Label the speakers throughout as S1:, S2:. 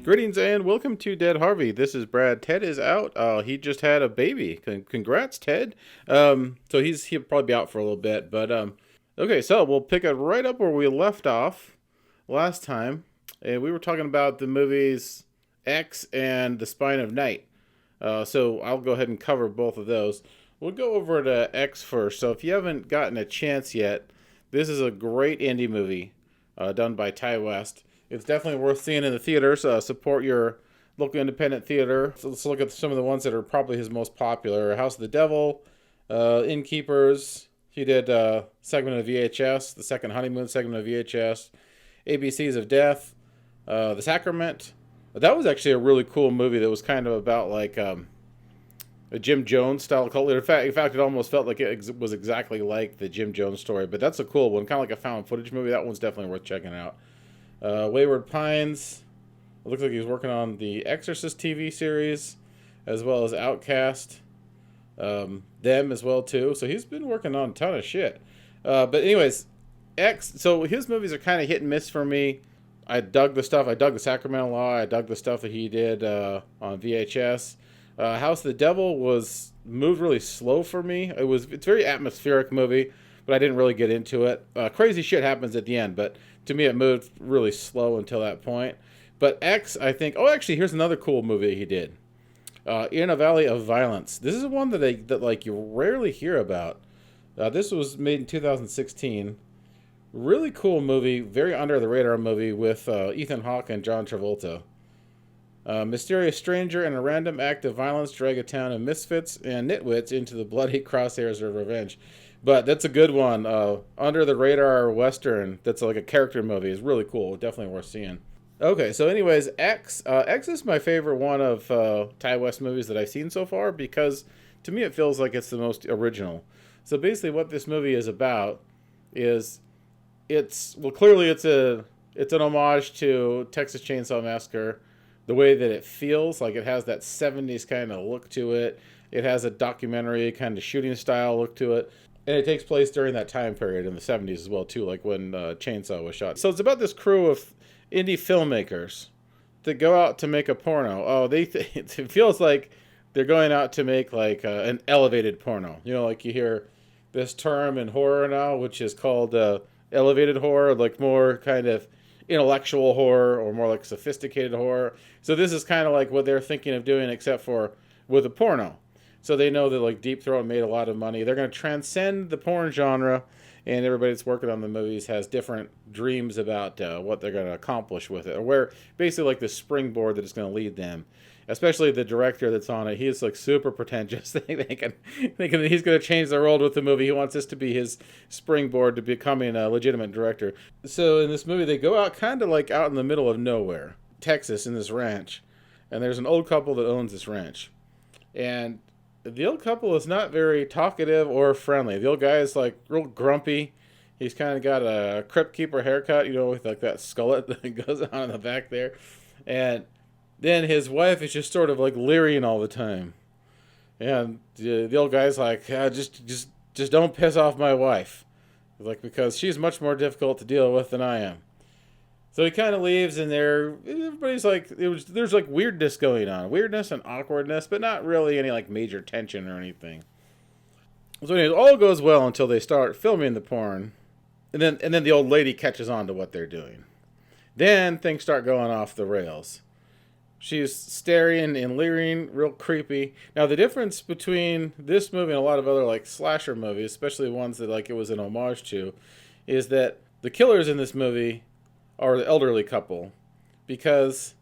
S1: Greetings and welcome to Dead Harvey. This is Brad. Ted is out. He just had a baby. Congrats, Ted. He'll probably be out for a little bit. Okay. So we'll pick it right up where we left off last time. We were talking about the movies X and The Spine of Night. So I'll go ahead and cover both of those. We'll go over to X first. So if you haven't gotten a chance yet, this is a great indie movie done by Ty West. It's definitely worth seeing in the theaters. Support your local independent theater. So let's look at some of the ones that are probably his most popular. House of the Devil, Innkeepers. He did a segment of VHS, the second honeymoon segment of VHS. ABCs of Death, The Sacrament. That was actually a really cool movie that was kind of about like a Jim Jones style cult. In fact, it almost felt like it was exactly like the Jim Jones story. But that's a cool one, kind of like a found footage movie. That one's definitely worth checking out. Wayward Pines. It looks like he's working on the Exorcist TV series, as well as Outcast. Them as well too. So he's been working on a ton of shit. But anyways, X. So his movies are kind of hit and miss for me. I dug the stuff. I dug the Sacramento Law. I dug the stuff that he did on VHS. House of the Devil was moved really slow for me. It's a very atmospheric movie, but I didn't really get into it. Crazy shit happens at the end, but to me it moved really slow until that point. But X, I think. Oh, actually, here's another cool movie he did. In a Valley of Violence. This is one that you rarely hear about. This was made in 2016. Really cool movie, very under the radar movie with Ethan Hawke and John Travolta. Mysterious stranger and a random act of violence drag a town of misfits and nitwits into the bloody crosshairs of revenge. But that's a good one. Under the radar western. That's like a character movie. It's really cool. Definitely worth seeing. Okay, so anyways, X. X is my favorite one of Ty West movies that I've seen so far because to me it feels like it's the most original. So basically, what this movie is about is clearly it's an homage to Texas Chainsaw Massacre. The way that it feels, like it has that 70s kind of look to it. It has a documentary kind of shooting style look to it. And it takes place during that time period in the 70s as well, too, like when Chainsaw was shot. So it's about this crew of indie filmmakers that go out to make a porno. It feels like they're going out to make like an elevated porno. You know, like you hear this term in horror now, which is called elevated horror, like more kind of intellectual horror or more like sophisticated horror. So this is kind of like what they're thinking of doing, except for with a porno. So they know that like Deep Throat made a lot of money. They're going to transcend the porn genre, and everybody that's working on the movies has different dreams about what they're going to accomplish with it, or where basically like the springboard that is going to lead them. Especially the director that's on it, he's like super pretentious. Thinking he's going to change the world with the movie. He wants this to be his springboard to becoming a legitimate director. So in this movie, they go out kind of like out in the middle of nowhere, Texas, in this ranch, and there's an old couple that owns this ranch, and the old couple is not very talkative or friendly. The old guy is like real grumpy. He's kind of got a crypt keeper haircut, you know, with like that skullet that goes on in the back there, and then his wife is just sort of like leering all the time. And the old guy's like, just don't piss off my wife. Like, because she's much more difficult to deal with than I am. So he kind of leaves, and everybody's like, there's like weirdness going on. Weirdness and awkwardness, but not really any like major tension or anything. So anyways, all goes well until they start filming the porn. And then the old lady catches on to what they're doing. Then things start going off the rails. She's staring and leering, real creepy. Now, the difference between this movie and a lot of other like slasher movies, especially ones that like it was an homage to, is that the killers in this movie are the elderly couple, because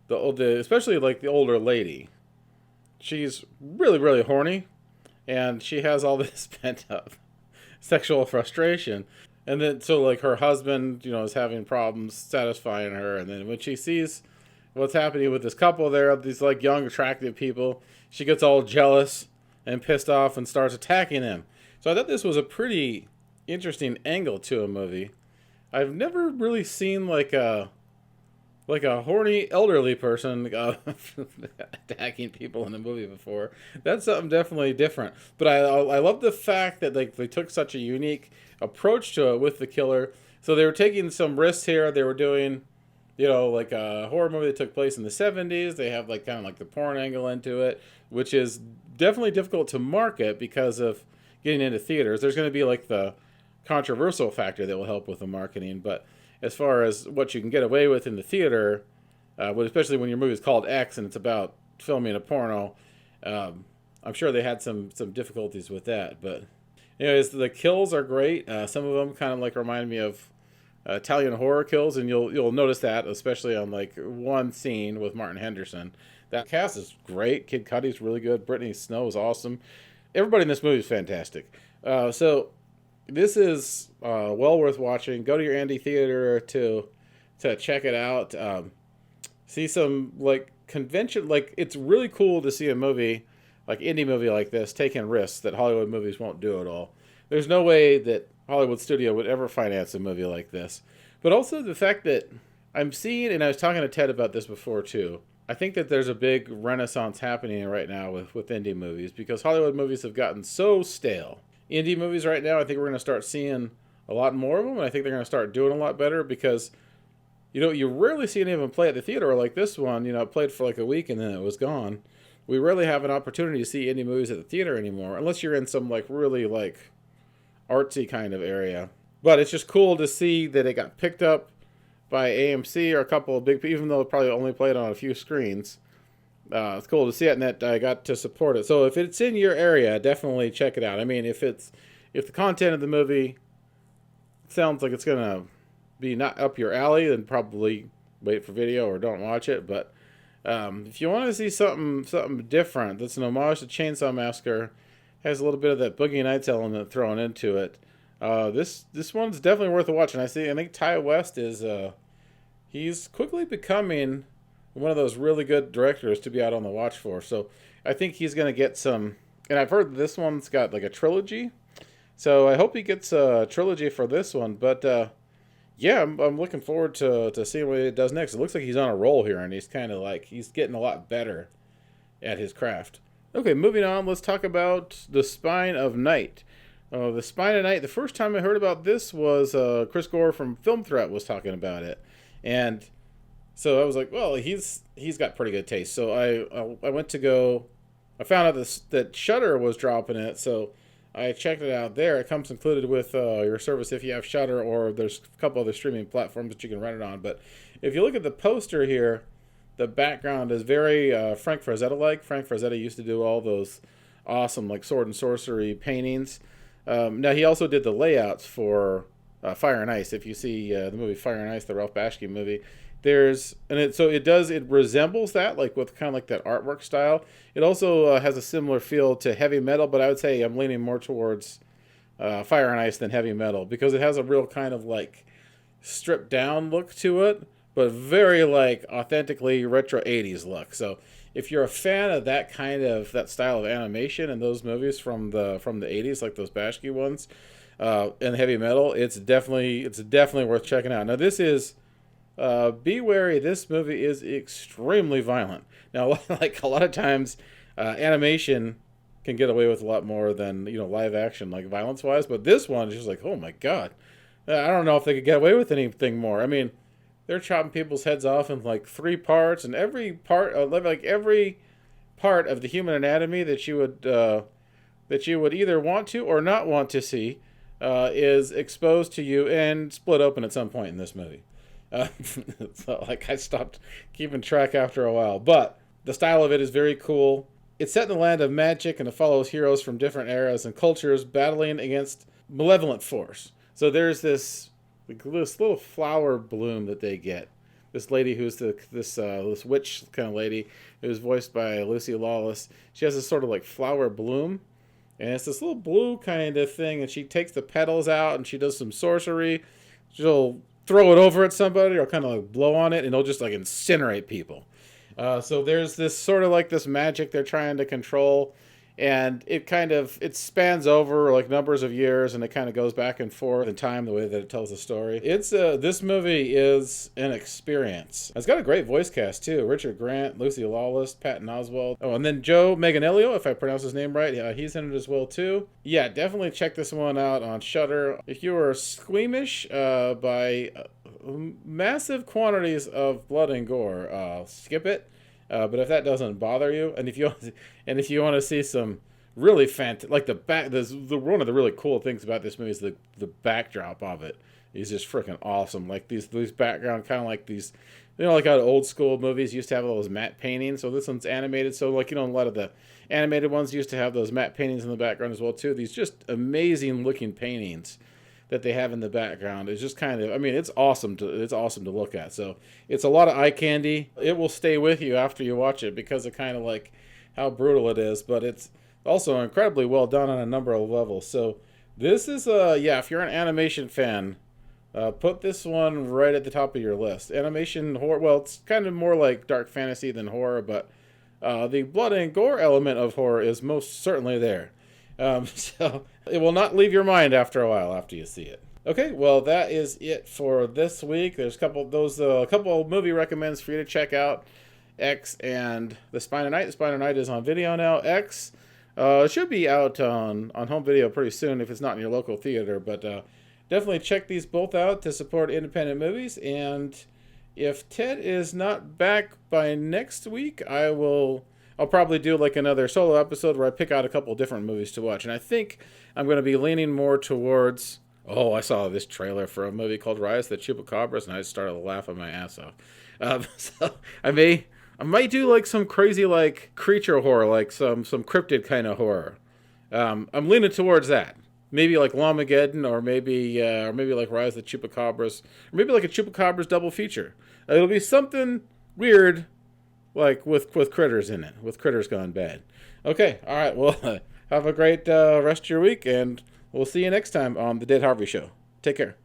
S1: especially like the older lady, she's really really horny, and she has all this pent up sexual frustration, and then so like her husband, is having problems satisfying her, and then when she sees what's happening with this couple there, these like young attractive people, she gets all jealous and pissed off and starts attacking them. So I thought this was a pretty interesting angle to a movie. I've never really seen like a horny elderly person attacking people in a movie before. That's something definitely different. But I love the fact that like they took such a unique approach to it with the killer. So they were taking some risks here. They were doing, like a horror movie that took place in the 70s. They have like kind of like the porn angle into it, which is definitely difficult to market because of getting into theaters. There's going to be like the controversial factor that will help with the marketing, but as far as what you can get away with in the theater, especially when your movie is called X and it's about filming a porno, I'm sure they had some difficulties with that. But anyways, the kills are great. Some of them kind of like remind me of Italian horror kills, and you'll notice that especially on like one scene with Martin Henderson. That cast is great. Kid Cudi's really good. Brittany Snow is awesome. Everybody in this movie is fantastic. So this is well worth watching. Go to your Andy Theater to check it out. See some like convention. Like, it's really cool to see a movie like indie movie like this taking risks that Hollywood movies won't do at all. There's no way that Hollywood studio would ever finance a movie like this. But also the fact that I'm seeing, and I was talking to Ted about this before too, I think that there's a big renaissance happening right now with indie movies because Hollywood movies have gotten so stale. Indie movies right now, I think we're going to start seeing a lot more of them, and I think they're going to start doing a lot better because, you rarely see any of them play at the theater like this one. It played for like a week and then it was gone. We rarely have an opportunity to see indie movies at the theater anymore, unless you're in some like really like artsy kind of area. But it's just cool to see that it got picked up by AMC or a couple of big, even though it probably only played on a few screens. It's cool to see it, and that I got to support it. So if it's in your area, definitely check it out. I mean, if the content of the movie sounds like it's gonna be not up your alley, then probably wait for video or don't watch it. But if you want to see something different, that's an homage to Chainsaw Massacre, has a little bit of that Boogie Nights element thrown into it. This one's definitely worth a watch. And I think Ty West is he's quickly becoming one of those really good directors to be out on the watch for. So I think he's going to get some, and I've heard this one's got like a trilogy. So I hope he gets a trilogy for this one. But yeah, I'm looking forward to seeing what he does next. It looks like he's on a roll here, and he's kind of like, he's getting a lot better at his craft. Okay, moving on, let's talk about The Spine of Night. The Spine of Night, the first time I heard about this was Chris Gore from Film Threat was talking about it. And so I was like, well, he's got pretty good taste. So I went to go, I found out that Shudder was dropping it, so I checked it out there. It comes included with your service if you have Shudder, or there's a couple other streaming platforms that you can rent it on. But if you look at the poster here, the background is very Frank Frazetta-like. Frank Frazetta used to do all those awesome like sword and sorcery paintings. Now he also did the layouts for Fire and Ice. If you see the movie Fire and Ice, the Ralph Bakshi movie, it resembles that, like with kind of like that artwork style. It also has a similar feel to heavy metal, but I would say I'm leaning more towards Fire and Ice than heavy metal because it has a real kind of like stripped down look to it, but very like authentically retro 80s look. So if you're a fan of that style of animation and those movies from the 80s, like those Bakshi ones, and heavy metal, it's definitely worth checking out. Now this is be wary, this movie is extremely violent. Now, like a lot of times, animation can get away with a lot more than live action, like violence wise. But this one is just like, oh my god, I don't know if they could get away with anything more. I mean, they're chopping people's heads off in like 3 parts, and every part of the human anatomy that you would either want to or not want to see is exposed to you and split open at some point in this movie. So like I stopped keeping track after a while, but the style of it is very cool. It's set in the land of magic, and it follows heroes from different eras and cultures battling against malevolent force. So there's this little flower bloom that they get. This lady who's this witch kind of lady who's voiced by Lucy Lawless. She has this sort of like flower bloom, and it's this little blue kind of thing, and she takes the petals out and she does some sorcery. She'll throw it over at somebody or kind of like blow on it, and it'll just like incinerate people. So there's this sort of like this magic they're trying to control, and it spans over like numbers of years, and it kind of goes back and forth in time the way that it tells the story. It's this movie is an experience. It's got a great voice cast too: Richard Grant, Lucy Lawless, Patton Oswalt, oh, and then Joe Manganiello, if I pronounce his name right. Yeah, he's in it as well too. Yeah, definitely check this one out on Shudder. If you are squeamish by massive quantities of blood and gore, skip it. But if that doesn't bother you, and if you want to see some really like one of the really cool things about this movie is the backdrop of it is just freaking awesome. Like these background, kind of like these, like how old school movies used to have all those matte paintings. So this one's animated. So like, a lot of the animated ones used to have those matte paintings in the background as well too. These just amazing looking paintings that they have in the background is just kind of, it's awesome to look at. So it's a lot of eye candy. It will stay with you after you watch it because of kind of like how brutal it is, but it's also incredibly well done on a number of levels. So this is if you're an animation fan, put this one right at the top of your list. Animation horror, well, it's kind of more like dark fantasy than horror, but the blood and gore element of horror is most certainly there. So it will not leave your mind after a while after you see it. Okay, well, that is it for this week. There's a couple movie recommends for you to check out. X and The Spine of Night. The Spine of Night is on video now. X should be out on home video pretty soon if it's not in your local theater. But definitely check these both out to support independent movies. And if Ted is not back by next week, I'll probably do like another solo episode where I pick out a couple different movies to watch. And I think I'm going to be leaning more towards, I saw this trailer for a movie called Rise of the Chupacabras, and I started laughing my ass off. So I might do like some crazy like creature horror, like some cryptid kind of horror. I'm leaning towards that. Maybe like Lamageddon, or maybe like Rise of the Chupacabras, or maybe like a Chupacabras double feature. It'll be something weird, like with critters in it, with critters gone bad. Okay, all right. Well, have a great rest of your week, and we'll see you next time on the Dead Harvey Show. Take care.